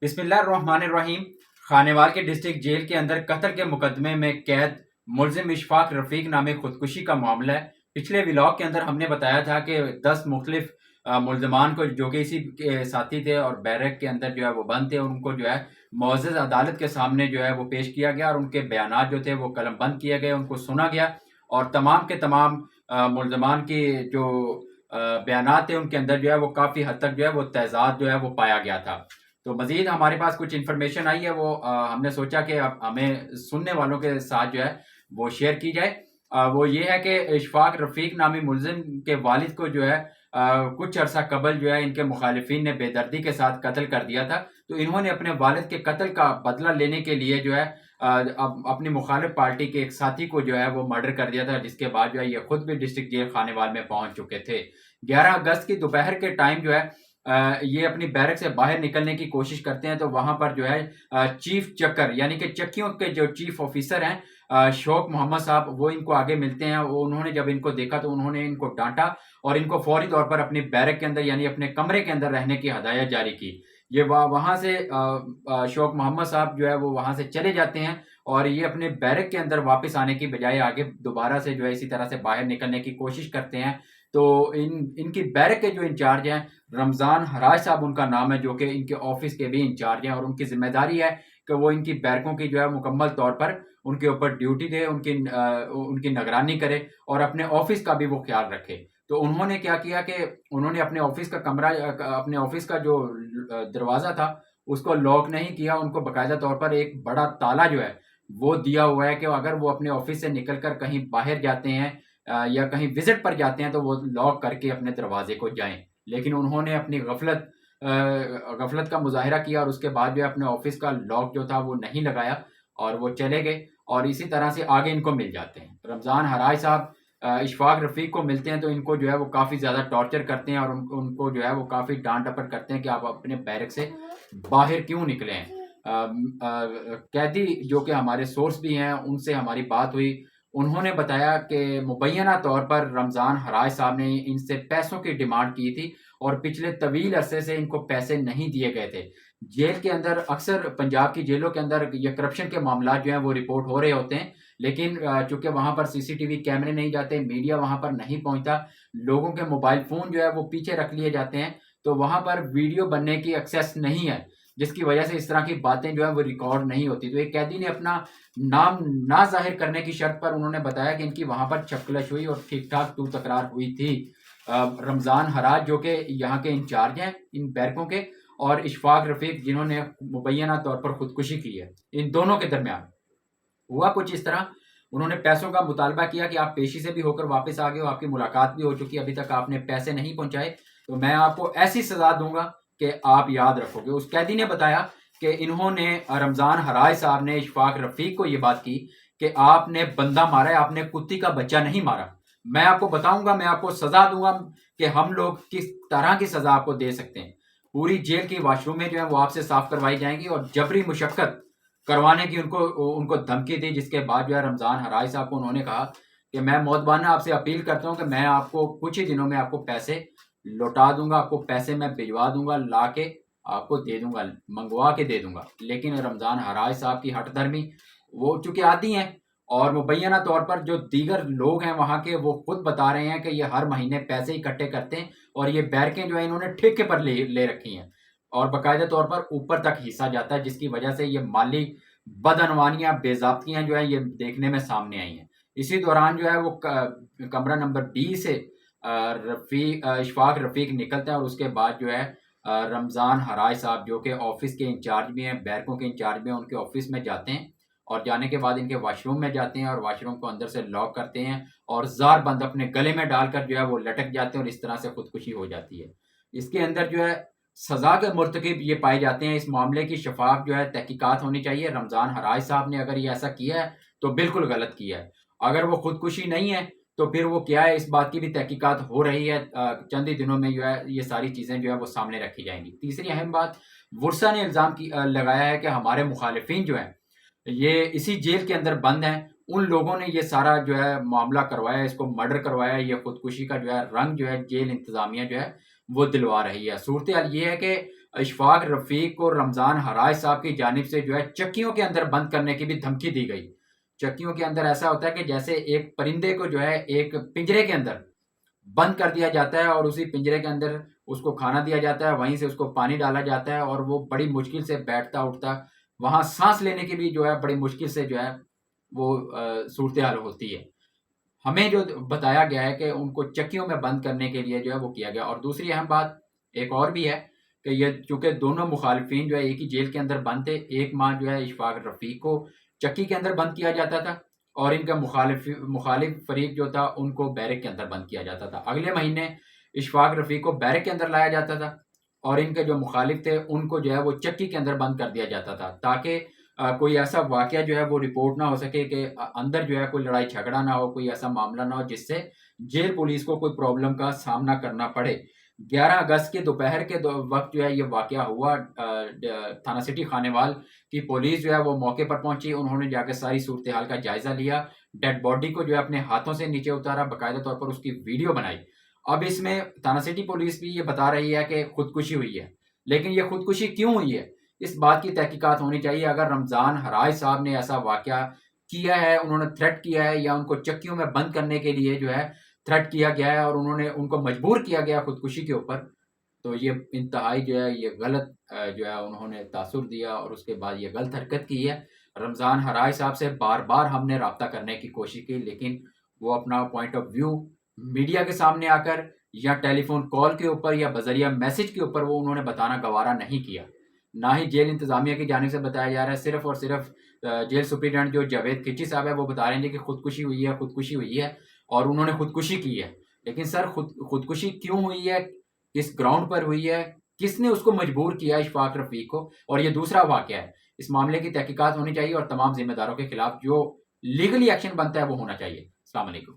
बिस्मिल्लाहिर्रहमानिर्रहीम। खानेवाल के district jail के अंदर कत्ल के मुकदमे में कैद मुलजिम इशफाक रफ़ीक नामी खुदकुशी का मामला है। पिछले व्लॉग के अंदर हमने बताया था कि 10 मुख्तलिफ मुलजमान को जो कि इसी के साथी थे और बैरक के अंदर जो है वो बंद थे, उनको जो है मुअज़्ज़ज़ अदालत के सामने जो है वो पेश किया गया और उनके बयानात जो थे वो कलमबंद किए गए, उनको सुना गया और तमाम के तमाम मुलजमान की जो बयानात थे उनके अंदर जो है वो काफ़ी हद तक जो है वो तेज़ाद जो है वो पाया गया था। तो मज़ीद हमारे पास कुछ इन्फॉर्मेशन आई है, वो हमने सोचा कि अब हमें सुनने वालों के साथ जो है वो शेयर की जाए। वो ये है कि इशफाक रफ़ीक नामी मुलजिम के वालिद को जो है कुछ अरसा कबल जो है इनके मुखालिफिन ने बेदर्दी के साथ कत्ल कर दिया था। तो इन्होंने अपने वालिद के कत्ल का बदला लेने के लिए जो है अपनी मुखालिफ पार्टी के एक साथी को जो है वो मर्डर कर दिया था, जिसके बाद जो है ये खुद भी डिस्ट्रिक्ट जेल खानेवाल में पहुंच चुके थे। 11 अगस्त की दोपहर के टाइम जो है ये अपनी बैरक से बाहर निकलने की कोशिश करते हैं, तो वहां पर जो है चीफ चक्कर यानी कि चक्कियों के जो चीफ ऑफिसर हैं शौक मोहम्मद साहब, वो इनको आगे मिलते हैं। वो उन्होंने जब इनको देखा तो उन्होंने इनको डांटा और इनको फौरी तौर पर अपनी बैरक के अंदर यानी अपने कमरे के अंदर रहने की हदायत जारी की। ये वहां से शौक मोहम्मद साहब जो है वो वहां से चले जाते हैं और ये अपने बैरक के अंदर वापस आने की बजाय आगे दोबारा से जो है इसी तरह से बाहर निकलने की कोशिश करते हैं। तो इनकी बैरक के जो इंचार्ज हैं रमज़ान हराज साहब उनका नाम है, जो कि इनके ऑफिस के भी इंचार्ज हैं और उनकी जिम्मेदारी है कि वो इनकी बैरकों की जो है मुकम्मल तौर पर उनके ऊपर ड्यूटी दे, उनकी निगरानी करे और अपने ऑफिस का भी वो ख्याल रखे। तो उन्होंने क्या किया कि उन्होंने अपने ऑफिस का कमरा अपने ऑफिस का जो दरवाज़ा था उसको लॉक नहीं किया, उनको बाकायदा तौर पर एक बड़ा ताला जो है वो दिया हुआ है कि अगर वो अपने ऑफिस से निकल कर कहीं बाहर जाते हैं या कहीं विजिट पर जाते हैं तो वो लॉक करके अपने दरवाजे को जाएं। लेकिन उन्होंने अपनी गफलत का मुजाहिरा किया और उसके बाद जो है अपने ऑफिस का लॉक जो था वो नहीं लगाया और वो चले गए और इसी तरह से आगे इनको मिल जाते हैं। रमज़ान हराज साहब इशफाक रफ़ीक को मिलते हैं तो इनको जो है वो काफ़ी ज़्यादा टॉर्चर करते हैं और उनको जो है वो काफ़ी डांट डपट करते हैं कि आप अपने बैरक से बाहर क्यों निकले हैं। कैदी जो कि हमारे सोर्स भी हैं उनसे हमारी बात हुई, उन्होंने बताया कि मुबैना तौर पर रमज़ान हराज साहब ने इनसे पैसों की डिमांड की थी और पिछले तवील अरसे से इनको पैसे नहीं दिए गए थे। जेल के अंदर अक्सर पंजाब की जेलों के अंदर ये करप्शन के मामला जो हैं वो रिपोर्ट हो रहे होते हैं, लेकिन चूंकि वहां पर सीसीटीवी कैमरे नहीं जाते, मीडिया वहां पर नहीं पहुंचता, लोगों के मोबाइल फोन जो है वो पीछे रख लिए जाते हैं, तो वहां पर वीडियो बनने की एक्सेस नहीं है, जिसकी वजह से इस तरह की बातें जो है वो रिकॉर्ड नहीं होती। तो एक कैदी ने अपना नाम ना जाहिर करने की शर्त पर उन्होंने बताया कि इनकी वहां पर चपकलश हुई और ठीक ठाक तू तकरार हुई थी। रमज़ान हराज जो कि यहाँ के इंचार्ज हैं इन बैरकों के, और इशफाक रफ़ीक जिन्होंने मुबैना तौर पर खुदकुशी की है, इन दोनों के दरमियान हुआ कुछ इस तरह। उन्होंने पैसों का मुतालबा किया कि आप पेशी से भी होकर वापस आ गए हो, आपकी मुलाकात भी हो चुकी है, अभी तक आपने पैसे नहीं पहुंचाए, तो मैं आपको ऐसी सजा दूंगा कि आप याद रखोगे। उस कैदी ने बताया कि इन्होंने रमज़ान हराज साहब ने इशफाक रफ़ीक को ये बात की कि आपने बंदा मारा है, आपने कुत्ती का बच्चा नहीं मारा। मैं आपको बताऊंगा, मैं आपको सजा दूंगा कि हम लोग किस तरह की सजा आपको दे सकते हैं। पूरी जेल की वाशरूमें जो है वो आपसे साफ करवाई जाएंगी और जबरी मुशक्कत करवाने की उनको उनको धमकी दी, जिसके बाद जो है रमज़ान हराज साहब को उन्होंने कहा कि मैं मौतबाना आपसे अपील करता हूं कि मैं आपको कुछ ही दिनों में आपको पैसे लौटा दूंगा, आपको पैसे मैं भिजवा दूंगा, ला के आपको दे दूंगा, मंगवा के दे दूंगा। लेकिन रमज़ान हराज साहब की हट धर्मी, वो चूंकि आती हैं और मुबैना तौर पर जो दीगर लोग हैं वहाँ के वो खुद बता रहे हैं कि ये हर महीने पैसे इकट्ठे करते हैं और ये बैरकें जो है इन्होंने ठेके पर ले रखी हैं और बाकायदा तौर पर ऊपर तक हिस्सा जाता है, जिसकी वजह से ये माली बदअनवानियां बेजाब्तियां जो है ये देखने में सामने आई हैं। इसी दौरान जो है वो कमरा नंबर 20 से इशफाक रफ़ीक निकलता है और उसके बाद जो है रमज़ान हराज साहब जो कि ऑफिस के इंचार्ज भी हैं, बैरकों के इंचार्ज भी हैं, उनके ऑफिस में जाते हैं और जाने के बाद इनके वाशरूम में जाते हैं और वाशरूम को अंदर से लॉक करते हैं और जार बंद अपने गले में डालकर जो है वो लटक जाते हैं और इस तरह से खुदकुशी हो जाती है। इसके अंदर जो है सजा के मुर्तकिब ये पाए जाते हैं। इस मामले की शफाफ जो है तहकीकात होनी चाहिए। रमज़ान हराज साहब ने अगर ये ऐसा किया है तो बिल्कुल गलत किया है, अगर वो खुदकुशी नहीं है तो फिर वो क्या है, इस बात की भी तहकीकात हो रही है। चंद ही दिनों में जो है ये सारी चीज़ें जो है वो सामने रखी जाएंगी। तीसरी अहम बात, वुरसा ने इल्ज़ाम लगाया है कि हमारे मुखालिफिन जो हैं ये इसी जेल के अंदर बंद हैं, उन लोगों ने ये सारा जो है मामला करवाया, इसको मर्डर करवाया, ये खुदकुशी का जो है रंग जो है जेल इंतज़ामिया जो है वो दिलवा रही है। सूरत हाल ये है कि اشفاق رفیق کو رمضان حراج صاحب کی جانب سے جو ہے چکیوں کے اندر بند کرنے کی بھی دھمکی دی گئی. چکیوں کے اندر ایسا ہوتا ہے کہ جیسے ایک پرندے کو جو ہے ایک پنجرے کے اندر بند کر دیا جاتا ہے اور اسی پنجرے کے اندر اس کو کھانا دیا جاتا ہے, وہیں سے اس کو پانی ڈالا جاتا ہے اور وہ بڑی مشکل سے بیٹھتا اٹھتا, وہاں سانس لینے کی بھی جو ہے بڑی مشکل سے جو ہے وہ صورتحال ہوتی ہے. ہمیں جو بتایا گیا ہے کہ ان کو چکیوں میں بند کرنے کے لیے جو ہے وہ کیا گیا. اور دوسری اہم بات ایک اور بھی ہے کہ یہ چونکہ دونوں مخالفین جو ہے ایک ہی جیل کے اندر بند تھے, ایک ماہ جو ہے اشفاق رفیق کو چکی کے اندر بند کیا جاتا تھا اور ان کا مخالف فریق جو تھا ان کو بیرک کے اندر بند کیا جاتا تھا. اگلے مہینے اشفاق رفیق کو بیرک کے اندر لایا جاتا تھا اور ان کے جو مخالف تھے ان کو جو ہے وہ چکی کے اندر بند کر دیا جاتا تھا تاکہ کوئی ایسا واقعہ جو ہے وہ رپورٹ نہ ہو سکے کہ اندر جو ہے کوئی لڑائی جھگڑا نہ ہو, کوئی ایسا معاملہ نہ ہو جس سے جیل پولیس کو کوئی پرابلم کا سامنا کرنا پڑے. 11 اگست کے دوپہر کے وقت جو ہے یہ واقعہ ہوا. تھانہ سٹی خانیوال کی پولیس جو ہے وہ موقع پر پہنچی, انہوں نے جا کے ساری صورتحال کا جائزہ لیا, ڈیڈ باڈی کو جو ہے اپنے ہاتھوں سے نیچے اتارا, باقاعدہ طور پر اس کی ویڈیو بنائی. اب اس میں تھانہ سٹی پولیس بھی یہ بتا رہی ہے کہ خودکشی ہوئی ہے, لیکن یہ خودکشی کیوں ہوئی ہے اس بات کی تحقیقات ہونی چاہیے. اگر رمضان حراج صاحب نے ایسا واقعہ کیا ہے, انہوں نے تھریٹ کیا ہے یا ان کو چکیوں میں بند کرنے کے لیے جو ہے تھریٹ کیا گیا ہے اور انہوں نے ان کو مجبور کیا گیا خودکشی کے اوپر, تو یہ انتہائی جو ہے یہ غلط جو ہے انہوں نے تاثر دیا اور اس کے بعد یہ غلط حرکت کی ہے. رمضان حراج صاحب سے بار بار ہم نے رابطہ کرنے کی کوشش کی, لیکن وہ اپنا پوائنٹ آف ویو میڈیا کے سامنے آ کر یا ٹیلی فون کال کے اوپر یا بذریعہ میسج کے اوپر وہ انہوں نے بتانا گوارا نہیں کیا. نہ ہی جیل انتظامیہ کی جانب سے بتایا جا رہا ہے, صرف اور صرف جیل سپرنٹینڈنٹ جو جاوید کھچی صاحب ہے وہ بتا رہے ہیں کہ خودکشی ہوئی ہے اور انہوں نے خودکشی کی ہے. لیکن سر خودکشی کیوں ہوئی ہے, کس گراؤنڈ پر ہوئی ہے, کس نے اس کو مجبور کیا اشفاق رفیق کو, اور یہ دوسرا واقعہ ہے. اس معاملے کی تحقیقات ہونی چاہیے اور تمام ذمہ داروں کے خلاف جو لیگلی ایکشن بنتا ہے وہ ہونا چاہیے. السلام علیکم.